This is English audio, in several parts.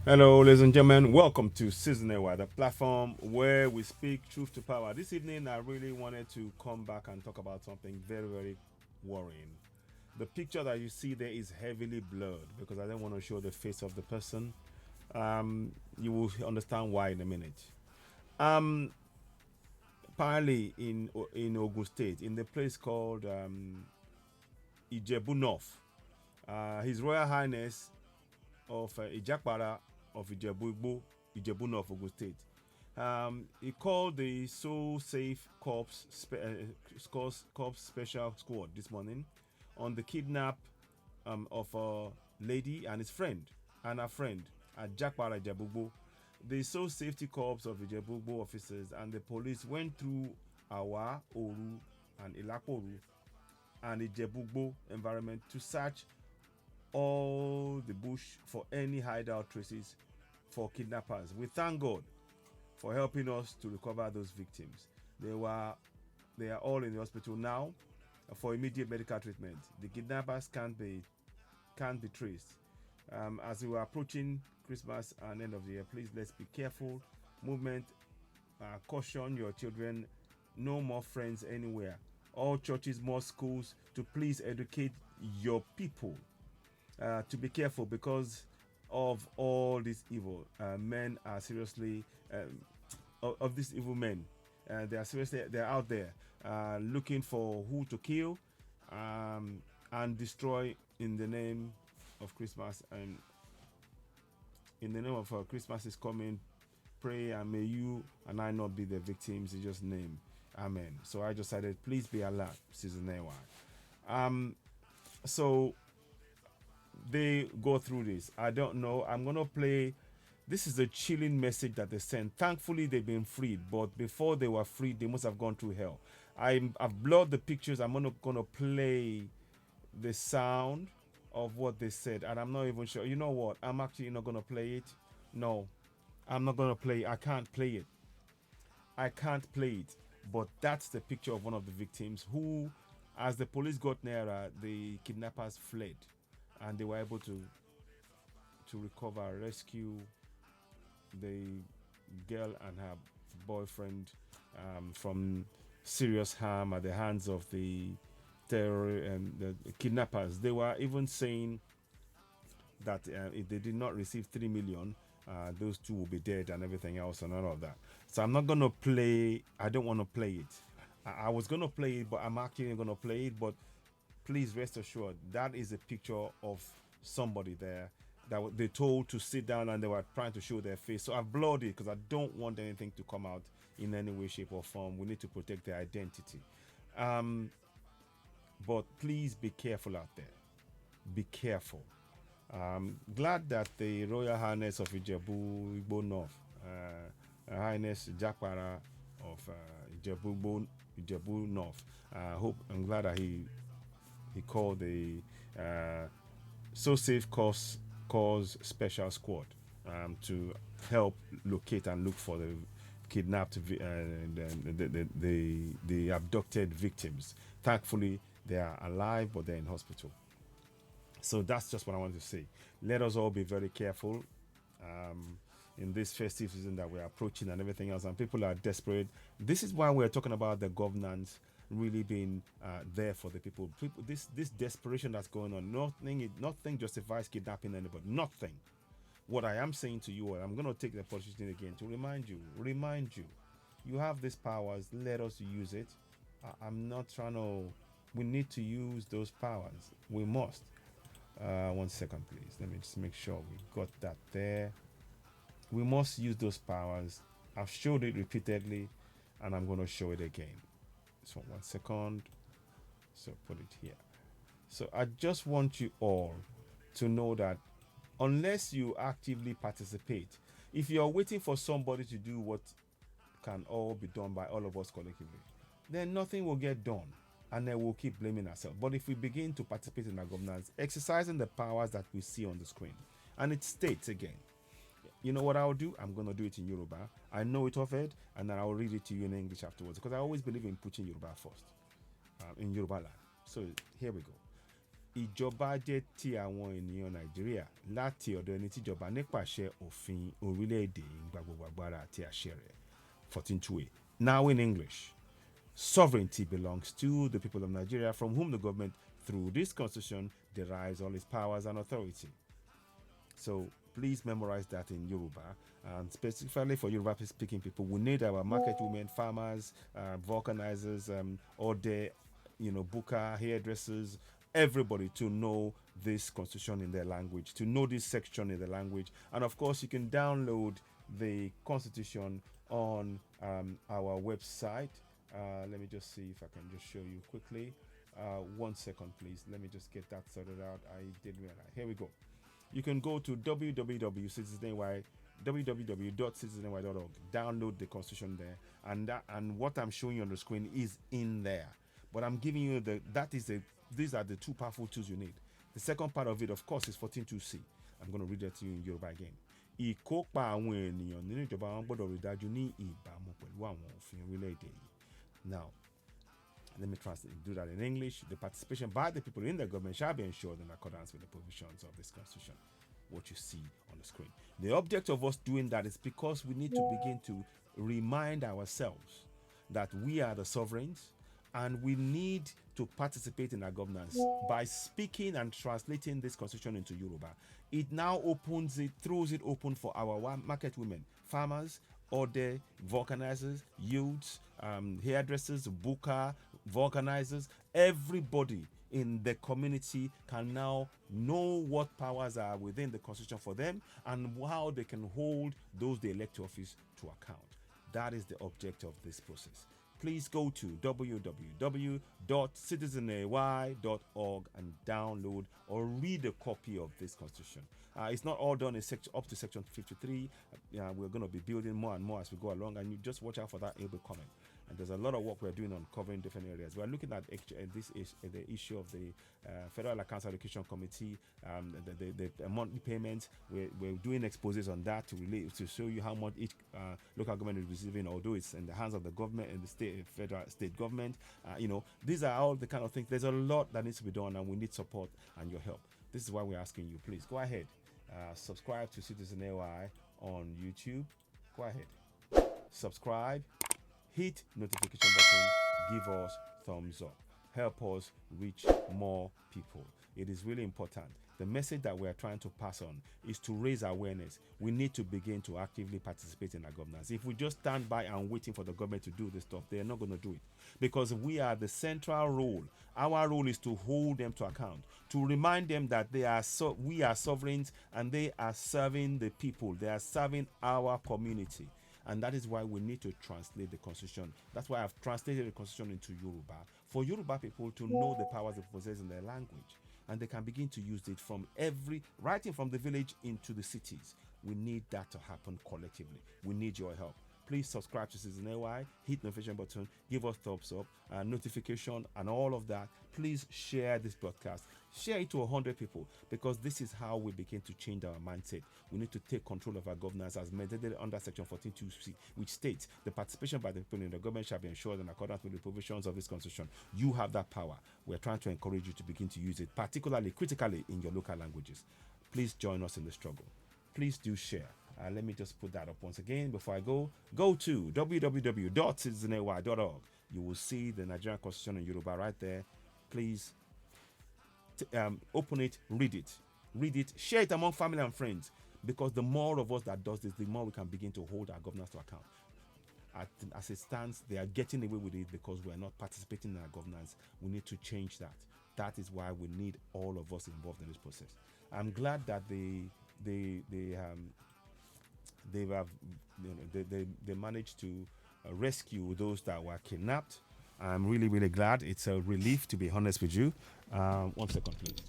Hello, ladies and gentlemen. Welcome to Season A, the platform where we speak truth to power. This evening, I really wanted to come back and talk about something very, very worrying. The picture that you see there is heavily blurred because I don't want to show the face of the person. You will understand why in a minute. Um, Apparently, in Ogun State, in the place called Ijebu North, His Royal Highness of Japara of Ijebu-Igbo, Ijebu North, Ogun State. He called the Sosafe Corps Special Squad this morning on the kidnap of a lady and his friend and her friend at Japara Ijebu-Igbo. The Safety Corps of Ijebu-Igbo officers and the police went through Awa, Oru, and Ilaporu and Ijebu-Igbo environment to search all the bush for any hideout traces for kidnappers. We thank God for helping us to recover those victims. They are all in the hospital now for immediate medical treatment. The kidnappers can't be traced. As we are approaching Christmas and end of the year, please let's be careful. Movement, caution your children. No more friends anywhere. All churches, more schools to please educate your people to be careful because of all this evil. Men are seriously of these evil men. They're out there looking for who to kill and destroy in the name of Christmas. And in the name of Christmas is coming, pray and may you and I not be the victims in just name. Amen. So I just decided, please be alert, season A. So they go through this. I don't know. I'm gonna play. This is a chilling message that they sent. Thankfully, they've been freed, but before they were freed, they must have gone through hell. I've blurred the pictures. I'm not gonna play the sound of what they said, and I'm not even sure. You know what? I'm actually not gonna play it. No, I'm not gonna play. I can't play it. I can't play it. But that's the picture of one of the victims who, as the police got nearer, the kidnappers fled, and they were able to recover, rescue the girl and her boyfriend from serious harm at the hands of the terror and the kidnappers. They were even saying that if they did not receive 3 million, those two will be dead and everything else and all of that. So I'm not gonna play. I don't want to play it. I was gonna play it, but I'm actually gonna play it. But please rest assured that is a picture of somebody there that they told to sit down and they were trying to show their face. So I've blurred it because I don't want anything to come out in any way, shape, or form. We need to protect their identity. But please be careful out there. Be careful. Glad that the Royal Highness of Ijebu-Igbo North, Highness Japara of Ijebu North, I'm glad that he called the Sosafe Corps Special Squad to help locate and look for the kidnapped, the abducted victims. Thankfully, they are alive, but they're in hospital. So that's just what I want to say. Let us all be very careful in this festive season that we're approaching and everything else. And people are desperate. This is why we're talking about the governance really being there for the people. This desperation that's going on, nothing justifies kidnapping anybody. Nothing. What I am saying to you, I'm going to take the opportunity again to remind you, you have these powers. Let us use it. I'm not trying to. We need to use those powers. We must. 1 second, please. Let me just make sure we got that there. We must use those powers. I've showed it repeatedly, and I'm going to show it again. So 1 second. So put it here. So I just want you all to know that unless you actively participate, if you're waiting for somebody to do what can all be done by all of us collectively, then nothing will get done. And then we'll keep blaming ourselves. But if we begin to participate in our governance, exercising the powers that we see on the screen, and it states again, you know what I'll do? I'm going to do it in Yoruba. I know it off it, and then I'll read it to you in English afterwards, because I always believe in putting Yoruba first in Yoruba land. So here we go. ìjọba jẹ́ ti àwọn ènìyàn Nàìjíríà láti ọ̀dọ̀ ẹni tíjọba nípasẹ̀ òfin orílẹ̀-èdè gba gbogbo agbára àti àṣẹ rẹ̀ 1428. Now in English, sovereignty belongs to the people of Nigeria, from whom the government, through this constitution, derives all its powers and authority. So please memorize that in Yoruba, and specifically for Yoruba-speaking people, we need our market women, farmers, vulcanizers, Ode, buka, hairdressers, everybody to know this constitution in their language, to know this section in the language. And of course, you can download the constitution on our website. Let me just see if I can just show you quickly. 1 second, please. Let me just get that sorted out. I did realize. Here we go. You can go to www.citizenny.org. Download the constitution there, and what I'm showing you on the screen is in there. But I'm giving you these are the two powerful tools you need. The second part of it, of course, is 142C. I'm going to read that to you in Yoruba again. Ìkópa àwọn ènìyàn nínú ìjọba wọn gbọ́dọ̀ rí dájú ní ìbámu pẹ̀lú àwọn òfin orílẹ̀-èdè yìí. Now, let me do that in English. The participation by the people in the government shall be ensured in accordance with the provisions of this constitution. What you see on the screen. The object of us doing that is because we need to begin to remind ourselves that we are the sovereigns, and we need to participate in our governance by speaking and translating this constitution into Yoruba. It now throws it open for our market women, farmers, Ode, vulcanizers, youths, hairdressers, buka, vulcanizers. Everybody in the community can now know what powers are within the constitution for them and how they can hold those they elect to office to account. That is the object of this process. Please go to www.citizenay.org and download or read a copy of this constitution. It's not all done in up to section 53. We're going to be building more and more as we go along, and you just watch out for that able comment. And there's a lot of work we're doing on covering different areas. We're looking at the issue of the Federal Accounts Allocation Committee, the monthly payments. We're doing exposés on that to show you how much each local government is receiving, although it's in the hands of the government and the state government. These are all the kind of things. There's a lot that needs to be done, and we need support and your help. This is why we're asking you, please go ahead, subscribe to Citizen AY on YouTube. Go ahead, subscribe. Hit notification button, give us thumbs up, help us reach more people. It is really important. The message that we are trying to pass on is to raise awareness. We need to begin to actively participate in our governance. If we just stand by and waiting for the government to do this stuff, they are not going to do it, because we are the central role. Our role is to hold them to account, to remind them that we are sovereigns and they are serving the people. They are serving our community. And that is why we need to translate the constitution. That's why I've translated the constitution into Yoruba, for Yoruba people to know the powers they possess in their language. And they can begin to use it writing from the village into the cities. We need that to happen collectively. We need your help. Please subscribe to Citizen AY, hit the notification button, give us thumbs up, notification, and all of that. Please share this broadcast. Share it to 100 people, because this is how we begin to change our mindset. We need to take control of our governance as mandated under Section 14.2c, which states the participation by the people in the government shall be ensured in accordance with the provisions of this constitution. You have that power. We're trying to encourage you to begin to use it, particularly, critically, in your local languages. Please join us in the struggle. Please do share. Let me just put that up once again before I go. Go to www.citizenay.org. You will see the Nigerian Constitution in Yoruba right there. Please open it, read it, share it among family and friends, because the more of us that does this, the more we can begin to hold our governance to account. As it stands, they are getting away with it because we are not participating in our governance. We need to change that. That is why we need all of us involved in this process. I'm glad that they managed to rescue those that were kidnapped. I'm really, really glad. It's a relief, to be honest with you. 1 second, please.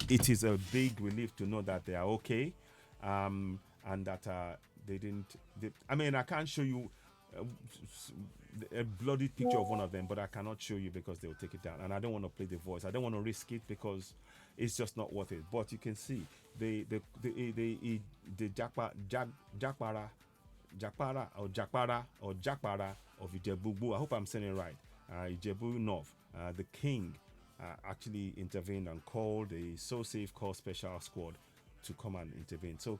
It is a big relief to know that they are okay, and that they didn't. I can't show you a bloody picture of one of them, but I cannot show you because they will take it down, and I don't want to play the voice. I don't want to risk it because it's just not worth it. But you can see the Japara of Ijebu-Igbo. I hope I'm saying it right. Ijebu North, the king, actually intervened and called the Sosafe Corps Special Squad to come and intervene. So,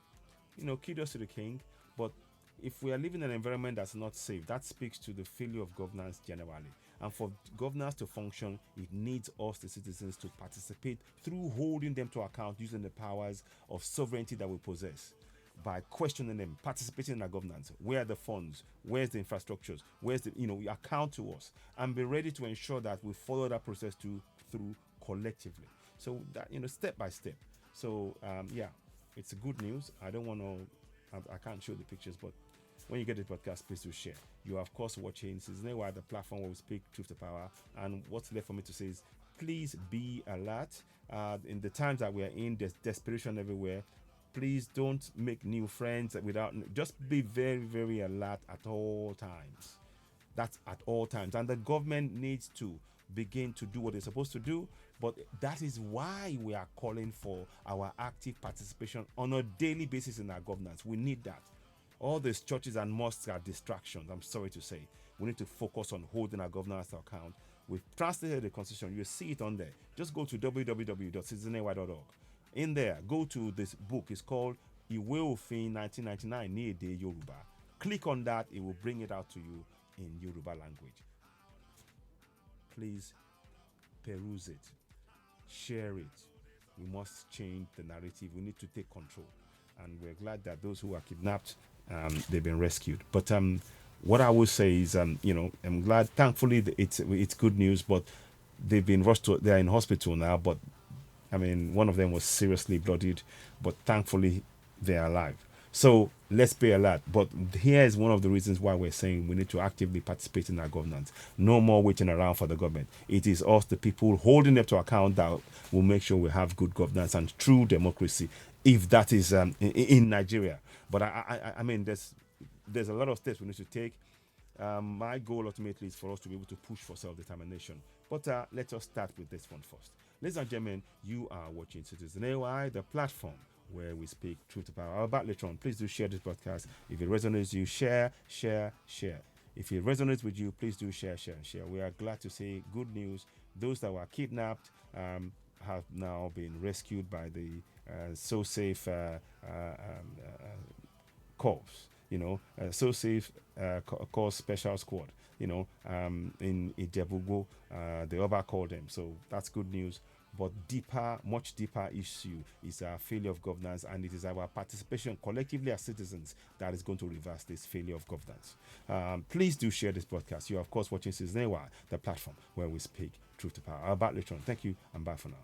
kudos to the king. But if we are living in an environment that's not safe, that speaks to the failure of governance generally. And for governance to function, it needs us, the citizens, to participate through holding them to account using the powers of sovereignty that we possess, by questioning them, participating in our governance. Where are the funds? Where's the infrastructures? Where's the, account to us, and be ready to ensure that we follow that process through collectively. So that, step by step. So, yeah, it's good news. I don't want to, I can't show the pictures, but when you get the podcast, please do share. You are, of course, watching Season A, the platform where we speak truth to power. And what's left for me to say is, please be alert. In the times that we are in, there's desperation everywhere. Please don't make new friends without. Just be very, very alert at all times. That's at all times. And the government needs to begin to do what they're supposed to do. But that is why we are calling for our active participation on a daily basis in our governance. We need that. All these churches and mosques are distractions, I'm sorry to say. We need to focus on holding our governance to account. We've translated the constitution. You see it on there. Just go to www.citizenay.org. In there, go to this book. It's called Iwe Ofin 1999 Ní Èdè Yorùbá. Click on that. It will bring it out to you in Yoruba language. Please peruse it. Share it. We must change the narrative. We need to take control. And we're glad that those who are kidnapped, they've been rescued. But what I will say is, I'm glad. Thankfully, it's good news. But they've been rushed to. They're in hospital now. But one of them was seriously bloodied. But thankfully, they're alive. So let's be alert. But here is one of the reasons why we're saying we need to actively participate in our governance. No more waiting around for the government. It is us, the people, holding them to account, that will make sure we have good governance and true democracy, if that is in Nigeria. But there's a lot of steps we need to take. My goal ultimately is for us to be able to push for self-determination. But let us start with this one first. Ladies and gentlemen, you are watching Citizen AY, the platform where we speak truth to power. I'll back later on. Please do share this podcast. If it resonates with you, share. If it resonates with you, please do share. We are glad to say good news. Those that were kidnapped have now been rescued by the Sosafe Corps. Sosafe Corps Special Squad. In Ijebu-Igbo, the Oba called them. So that's good news. But much deeper issue is our failure of governance, and it is our participation collectively as citizens that is going to reverse this failure of governance. Please do share this broadcast. You are, of course, watching Season A, the platform where we speak truth to power. I'll back later on. Thank you, and bye for now.